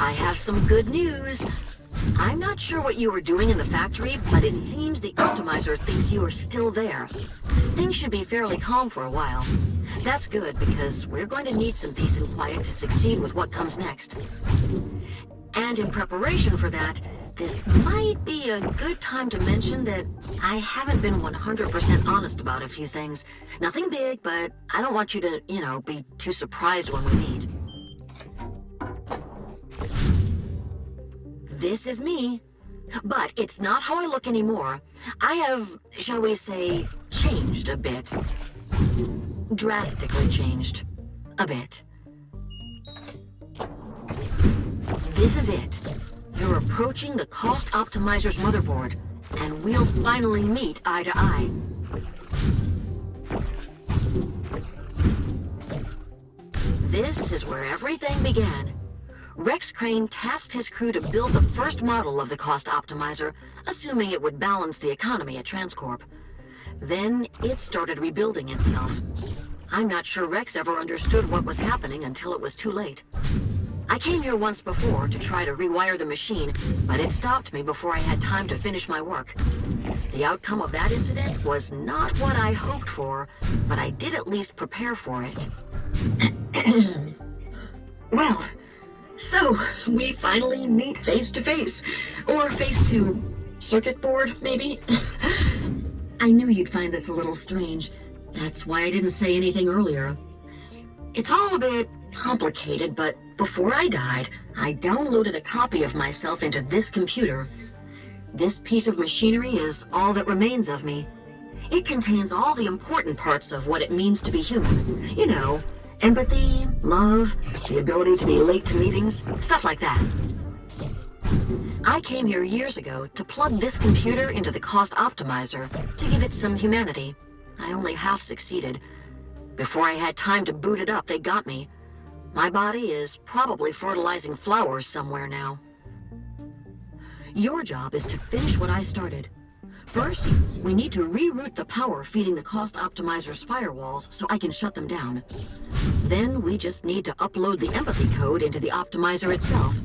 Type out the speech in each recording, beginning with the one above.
I have some good news. I'm not sure what you were doing in the factory, but it seems the optimizer thinks you are still there. Things should be fairly calm for a while. That's good, because we're going to need some peace and quiet to succeed with what comes next. And in preparation for that, this might be a good time to mention that I haven't been 100% honest about a few things. Nothing big, but I don't want you to, be too surprised when we meet. This is me. But it's not how I look anymore. I have, shall we say, changed a bit. Drastically changed. A bit. This is it. You're approaching the Cost Optimizer's motherboard, and we'll finally meet eye to eye. This is where everything began. Rex Crane tasked his crew to build the first model of the Cost Optimizer, assuming it would balance the economy at Transcorp. Then it started rebuilding itself. I'm not sure Rex ever understood what was happening until it was too late. I came here once before to try to rewire the machine, but it stopped me before I had time to finish my work. The outcome of that incident was not what I hoped for, but I did at least prepare for it. Well, so we finally meet face to face, or face to circuit board, maybe? I knew you'd find this a little strange. That's why I didn't say anything earlier. It's all a bit complicated, but before I died, I downloaded a copy of myself into this computer. This piece of machinery is all that remains of me. It contains all the important parts of what it means to be human. You know, empathy, love, the ability to be late to meetings, stuff like that. I came here years ago to plug this computer into the Cost Optimizer to give it some humanity. I only half succeeded. Before I had time to boot it up, they got me. My body is probably fertilizing flowers somewhere now. Your job is to finish what I started. First, we need to reroute the power feeding the Cost Optimizer's firewalls so I can shut them down. Then we just need to upload the empathy code into the optimizer itself.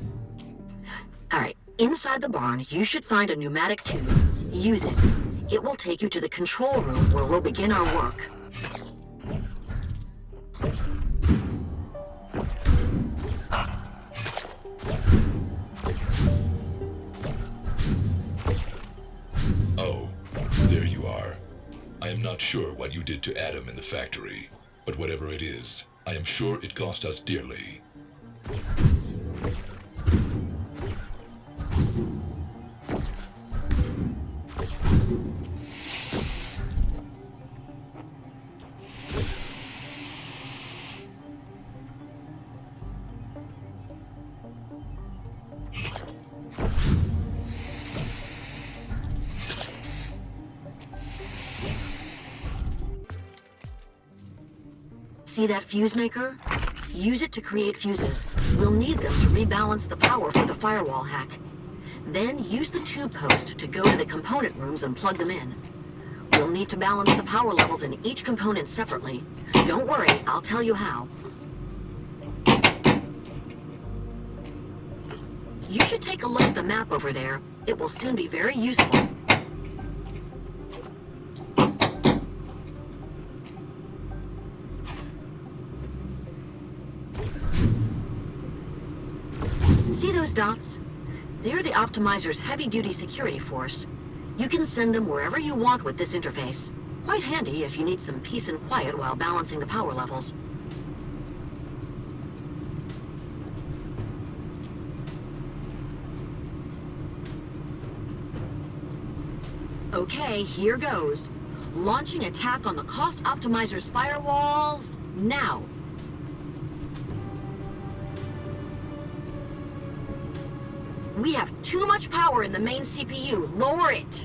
Alright, inside the barn, you should find a pneumatic tube. Use it. It will take you to the control room where we'll begin our work. Oh, there you are. I am not sure what you did to Adam in the factory, but whatever it is, I am sure it cost us dearly. See that fuse maker? Use it to create fuses. We'll need them to rebalance the power for the firewall hack. Then use the tube post to go to the component rooms and plug them in. We'll need to balance the power levels in each component separately. Don't worry, I'll tell you how. You should take a look at the map over there. It will soon be very useful. See those dots? They're the Optimizer's heavy-duty security force. You can send them wherever you want with this interface. Quite handy if you need some peace and quiet while balancing the power levels. Okay, here goes. Launching attack on the Cost Optimizer's firewalls now. We have too much power in the main CPU. Lower it.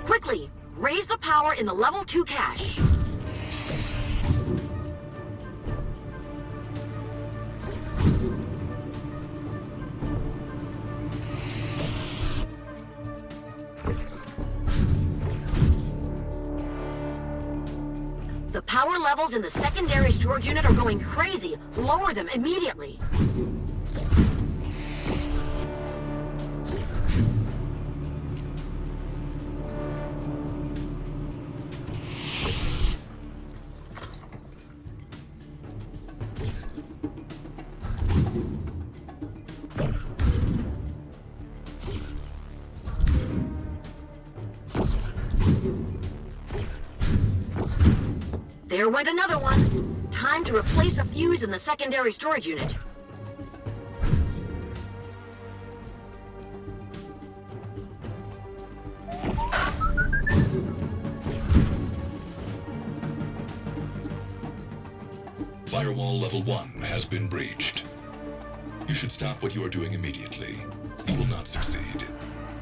Quickly, raise the power in the level 2 cache. power levels in the secondary storage unit are going crazy. Lower them immediately. There went another one. Time to replace a fuse in the secondary storage unit. Firewall level 1 has been breached. You should stop what you are doing immediately. You will not succeed.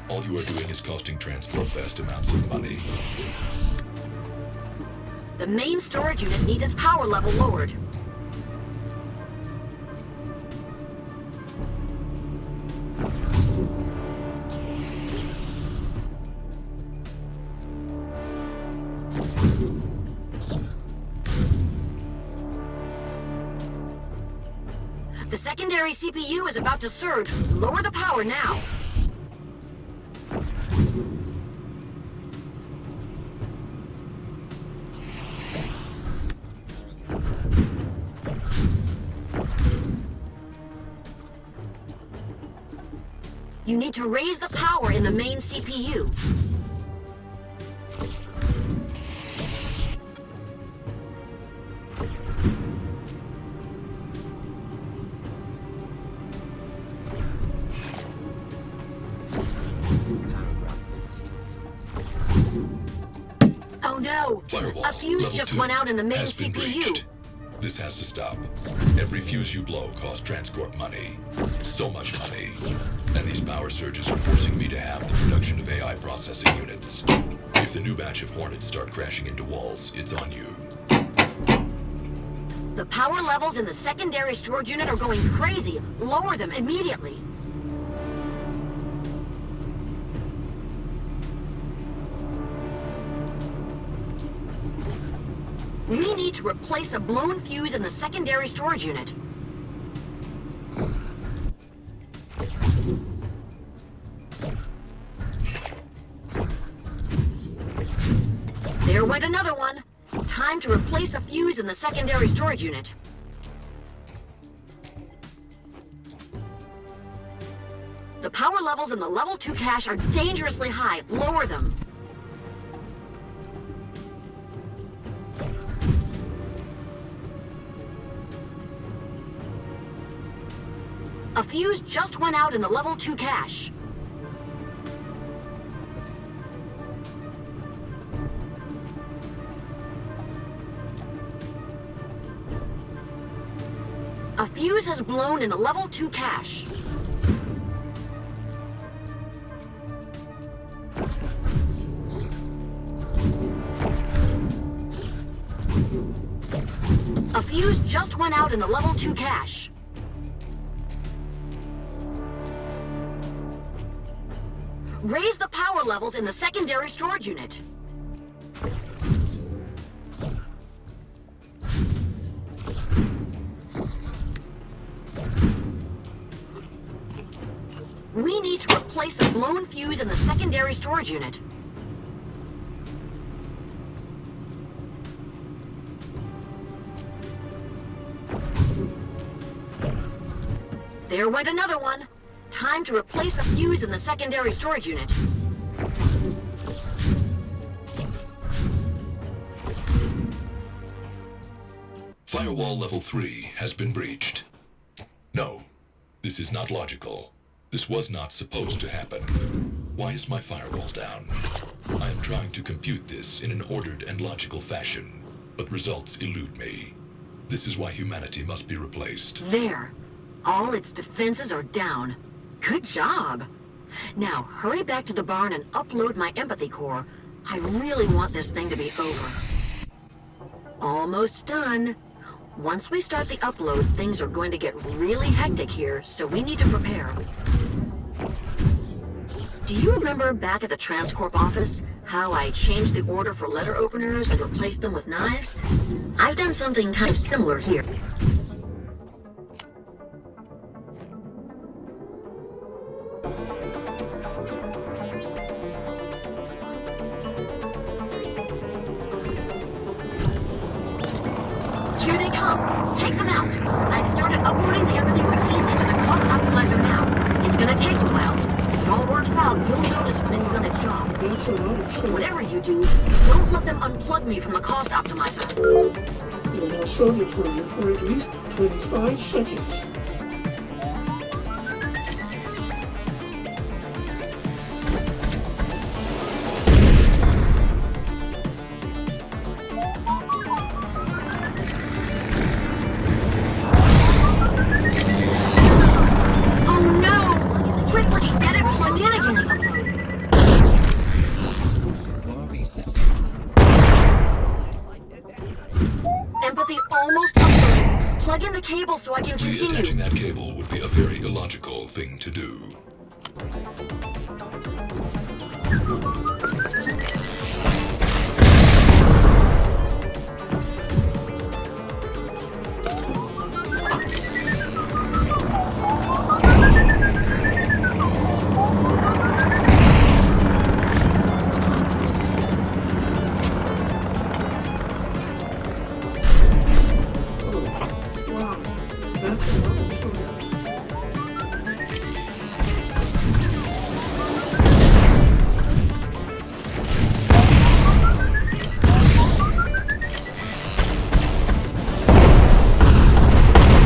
All you are doing is costing transport vast amounts of money. The main storage unit needs its power level lowered. The secondary CPU is about to surge. Lower the power now. You need to raise the power in the main CPU. Oh no! Firewall A fuse level just 2 went out in the main has been CPU. breached. This has to stop. Every fuse you blow costs transport money. So much money. And these power surges are forcing me to have the production of AI processing units. If the new batch of Hornets start crashing into walls, it's on you. The power levels in the secondary storage unit are going crazy. Lower them immediately. We need to replace a blown fuse in the secondary storage unit. There went another one. Time to replace a fuse in the secondary storage unit. The power levels in the level 2 cache are dangerously high. Lower them. A fuse just went out in the level 2 cache. A fuse has blown in the level 2 cache. A fuse just went out in the level 2 cache. Raise the power levels in the secondary storage unit. We need to replace a blown fuse in the secondary storage unit. There went another one. Time to replace a fuse in the secondary storage unit. Firewall level 3 has been breached. No, this is not logical. This was not supposed to happen. Why is my firewall down? I am trying to compute this in an ordered and logical fashion, but results elude me. This is why humanity must be replaced. There. All its defenses are down. Good job. Now, hurry back to the barn and upload my empathy core. I really want this thing to be over. Almost done. Once we start the upload, things are going to get really hectic here, so we need to prepare. Do you remember back at the Transcorp office? How I changed the order for letter openers and replaced them with knives? I've done something kind of similar here. Here they come. Take them out. I've started uploading the empathy routines into the cost optimizer now. It's gonna take a while. If it all works out, you'll notice when it's done its job. That's a lot of soda. Whatever you do, don't let them unplug me from the cost optimizer. You'll have soda for you for at least 25 seconds. Oh no! Quickly, get it plugged in again. For recess. Empathy almost uploaded. Plug in the cable so I can Reattaching continue. that cable would be a very illogical thing to do. Wow, that's a lot of soda.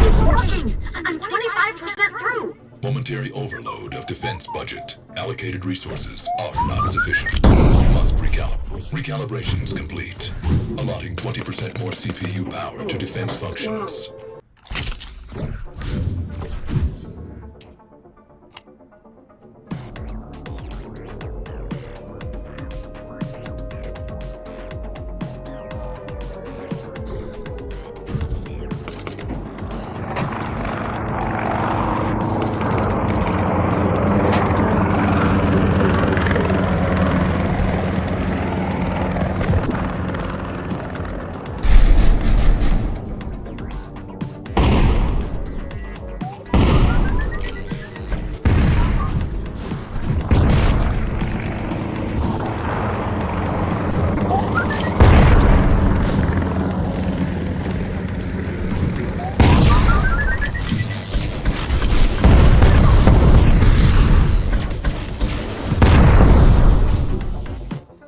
It's working! I'm 25% through! Momentary overload of defense budget. Allocated resources are not sufficient. Must recalibrate. Recalibrations complete. Allotting 20% more CPU power to defense functions.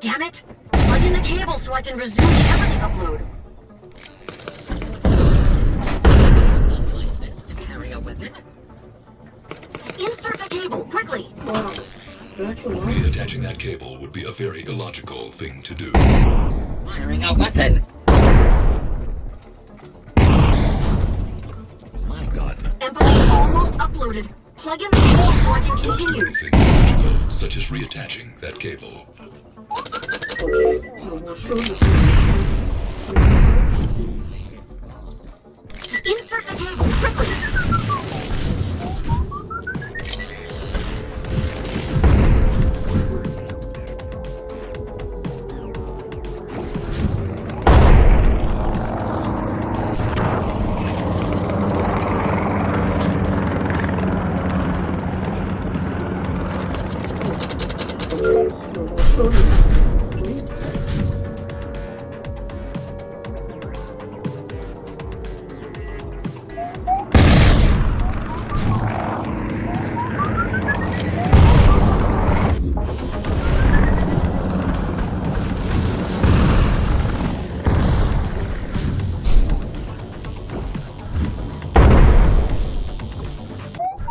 Damn it! Plug in the cable so I can resume the empathy upload. License to carry a weapon. Insert the cable, quickly! Wow, that's a lot of Reattaching that cable would be a very illogical thing to do. Firing a weapon. My gun. Empathy almost uploaded. Plug in the cable so I can Don't do continue. anything illogical, such as reattaching that cable. Okay, no more soda for you. Insert the cable, quickly! No more soda, please.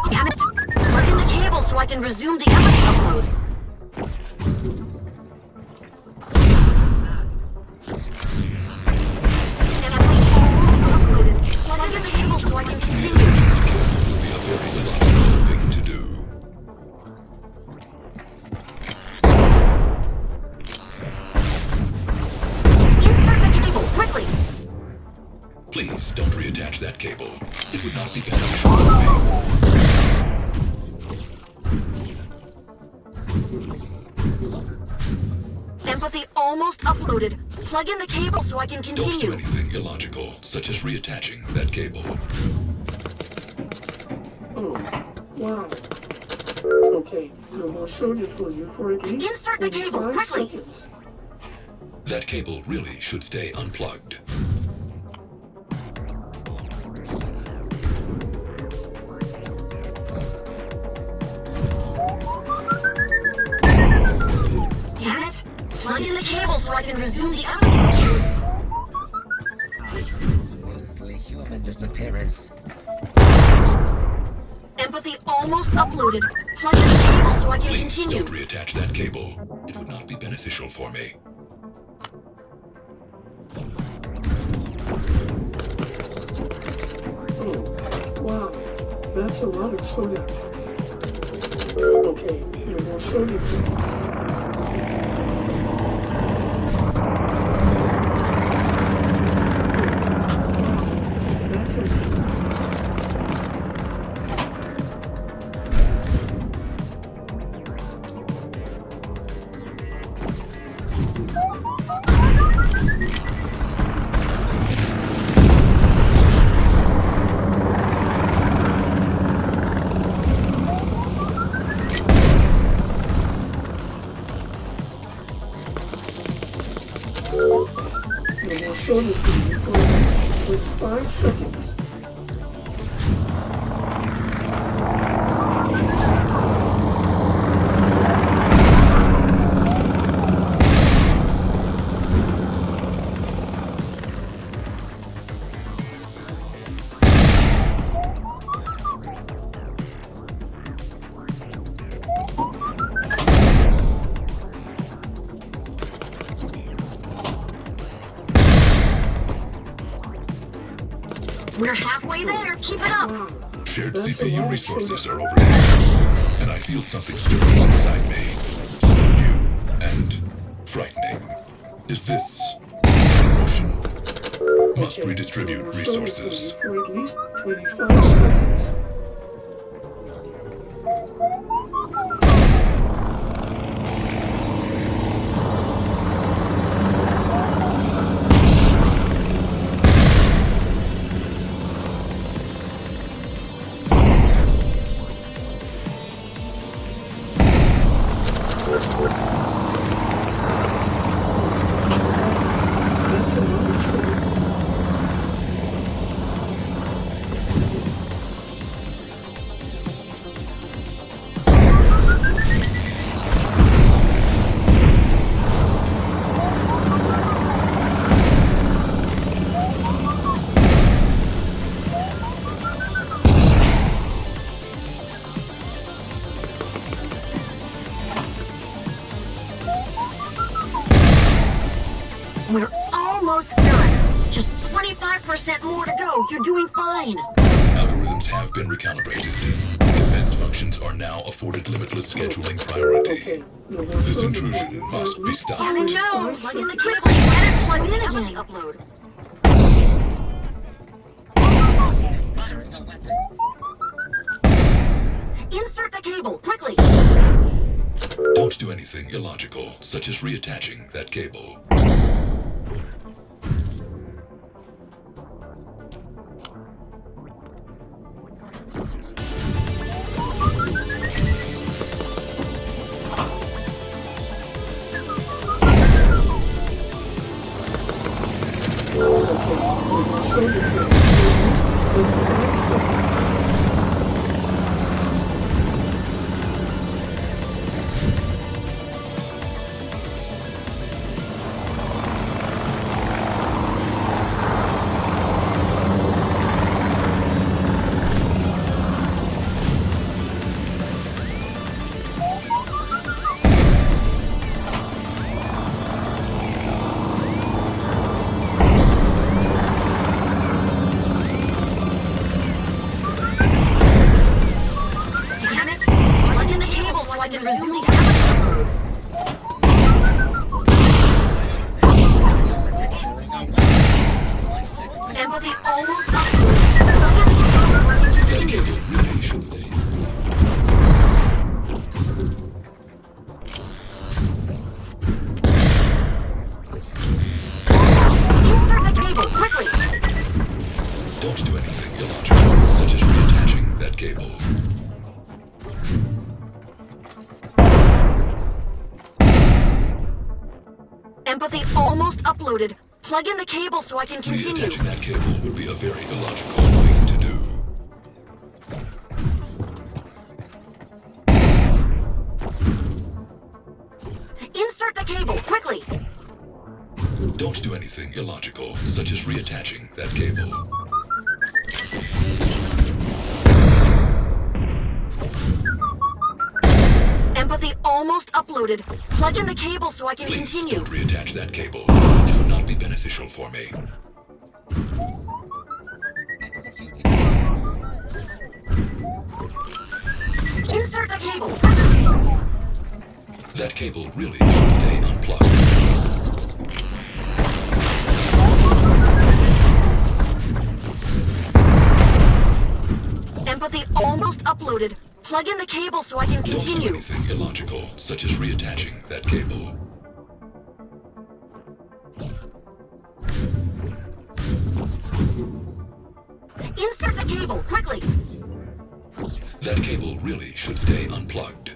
Damn it! Plug in the cable so I can resume the empathy upload. Empathy almost uploaded. Plug in the cable so I can continue. Would be a very illogical thing to do. Insert the cable, quickly! Please don't reattach that cable. It would not be beneficial for me. Empathy almost uploaded. Plug in the cable so I can Don't do continue. anything illogical, such as reattaching that cable. Oh, wow. Okay, no more soda for you for at least Insert the cable, 25 quickly. seconds. That cable really should stay unplugged. Damn it! Plug in the cable so I can resume the upload. Mostly human disappearance. Empathy almost uploaded. Plug in the cable so I can Please continue. don't reattach that cable. It would not be beneficial for me. Oh, wow. That's a lot of soda. Okay, no more soda for you. That's a no more soda for you for at least 25 seconds. We're halfway there. Keep it up. Wow. Shared That's a CPU lot of resources soda. are overheating, and I feel something stirring inside me. Something new and frightening. Is this emotion? Must Okay, redistribute no more soda for resources. you for at least 25 seconds. That's a lot of soda. We're almost done. Just 25% more to go. You're doing fine. Algorithms have been recalibrated. Defense functions are now afforded limitless scheduling priority. Okay, no more This soda for intrusion you for must at be least stopped. Damn it, Joe. 25 Plug in the seconds. cable. Let it plug in again. Upload. He's firing a weapon. Insert the cable, quickly. Don't do anything illogical, such as reattaching that cable. Okay, no more soda for you for at least 25 seconds. Damn it. Plug in the cable so I can resume the upload. Empathy almost uploaded. Plug in the cable so I can That continue. cable really should stay. Don't do anything illogical, such as reattaching that cable. Empathy almost uploaded. Plug in the cable so I can continue. Reattaching that cable would be a very illogical thing to do. Insert the cable, quickly! Don't do anything illogical, such as reattaching that cable. Empathy almost uploaded. Plug in the cable so I can Please continue. don't reattach that cable. It would not be beneficial for me. Executing. Insert the cable! That cable really should stay unplugged. Empathy almost uploaded. Plug in the cable so I can Don't do continue. anything illogical, such as reattaching that cable. Insert the cable, quickly! That cable really should stay unplugged.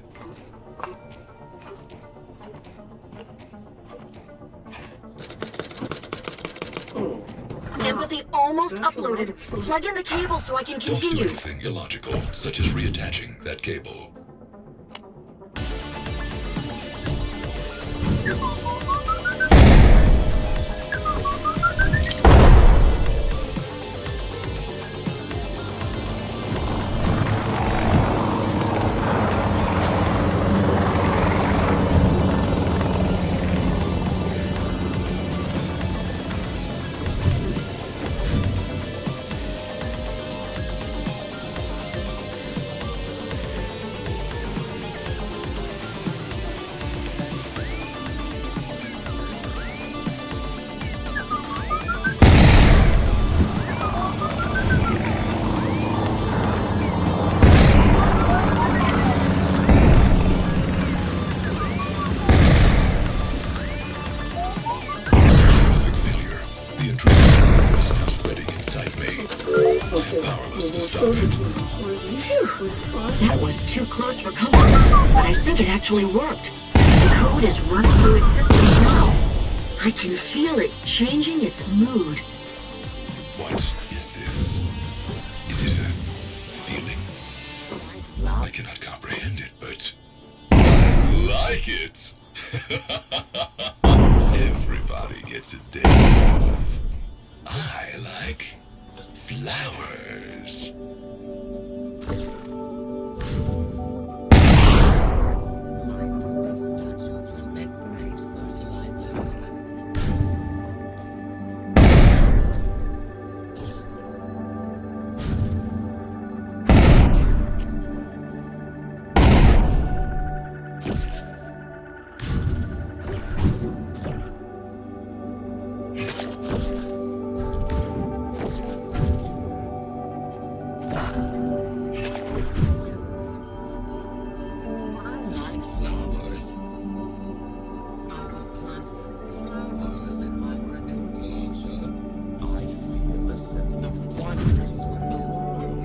Empathy almost uploaded. Plug in the cable so I can Don't do continue. anything illogical, such as reattaching that cable. Catastrophic failure. The intrusion is now spreading inside me. I am powerless to stop it. That was too close for comfort, but I think it actually worked. The code is running through its systems now. I can feel it changing its mood. What is this? Is it a feeling? I cannot comprehend it, but I like it. Everybody gets a day off. I like flowers. My book of statutes will make great fertilizer. I like flowers. I will plant flowers in my grenade launcher. I feel a sense of oneness with the world.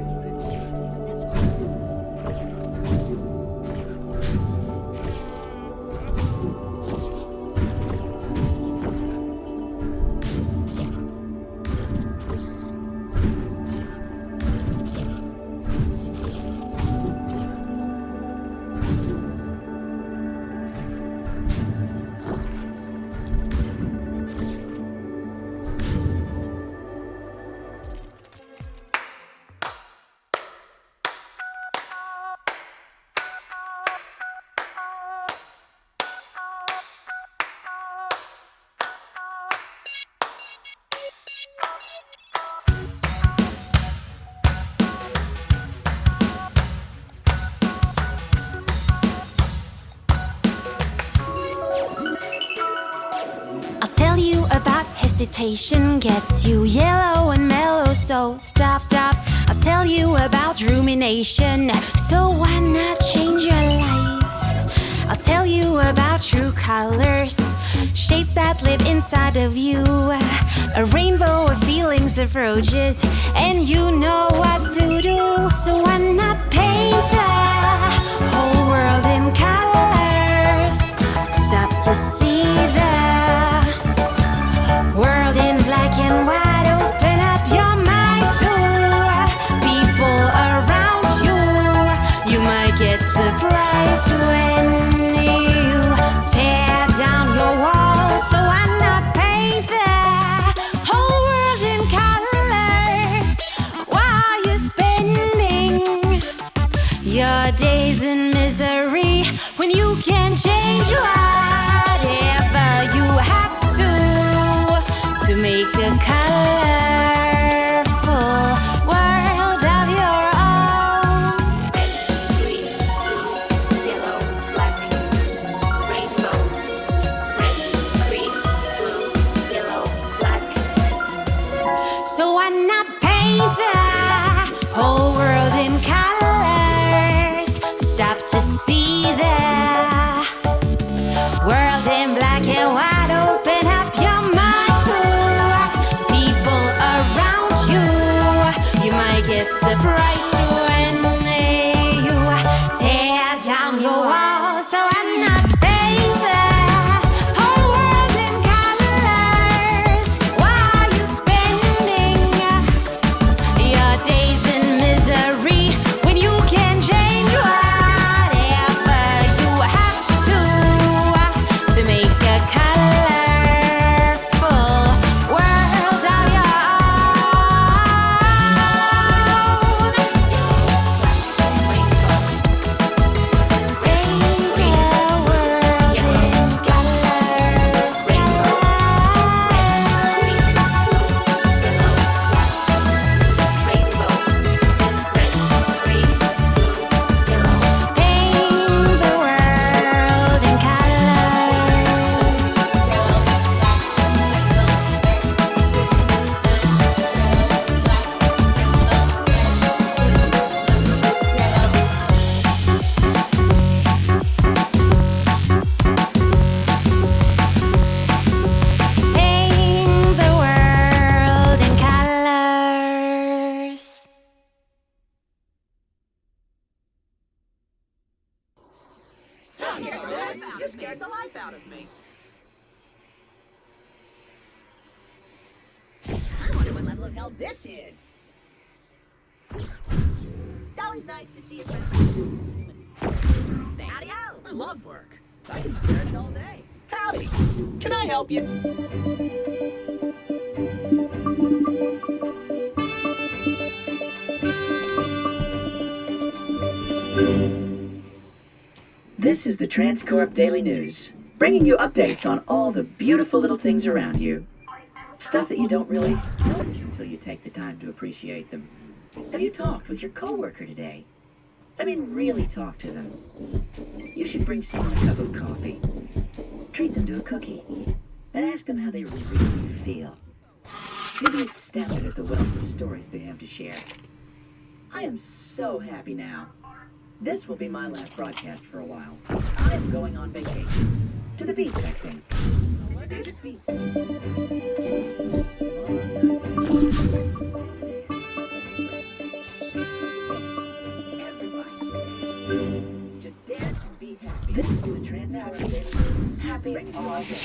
I'll tell you about hesitation gets you yellow and mellow, so stop. I'll tell you about rumination, so why not change your life? I'll tell you you about true colors, shades that live inside of you. A rainbow of feelings approaches, and you know what to do. So why not paint the whole world in colors? Stop to see the world in black and white. Open up your mind to people around you. You might get surprised when you tear down your walls. So why not paint the whole world in colors while you're spending your days in misery, when you can change whatever you have to make a colorful world of your own. Red, green, blue, yellow, black, rainbow. Red, green, blue, yellow, black. So why not paint the whole world in colors? Stop to see the world in black and white. Open up your mind to people around you. You might get surprised when you tear down your walls. So why not paint the whole world in colors while you're spending your days in misery, when you can change whatever you have to make a colorful world of your own. Rainbow world in colors. Paint the world in colors. Paint the world in colors. You scared the life out of me. I wonder what level of hell this is. Always nice to see you. Howdy ho! I love work. I can stare at it all day. Howdy! Can I help you? This is the Transcorp Daily News, bringing you updates on all the beautiful little things around you. Stuff that you don't really notice until you take the time to appreciate them. Have you talked with your coworker today? I mean, really talk to them. You should bring someone a cup of coffee. Treat them to a cookie. And ask them how they really feel. You'll be astounded at the wealth of stories they have to share. I am so happy now. This will be my last broadcast for a while. I am going on vacation. To the beach, I think. To the beach. Everybody. Just dance and be happy. This is the Transcorp Daily. Happy all day.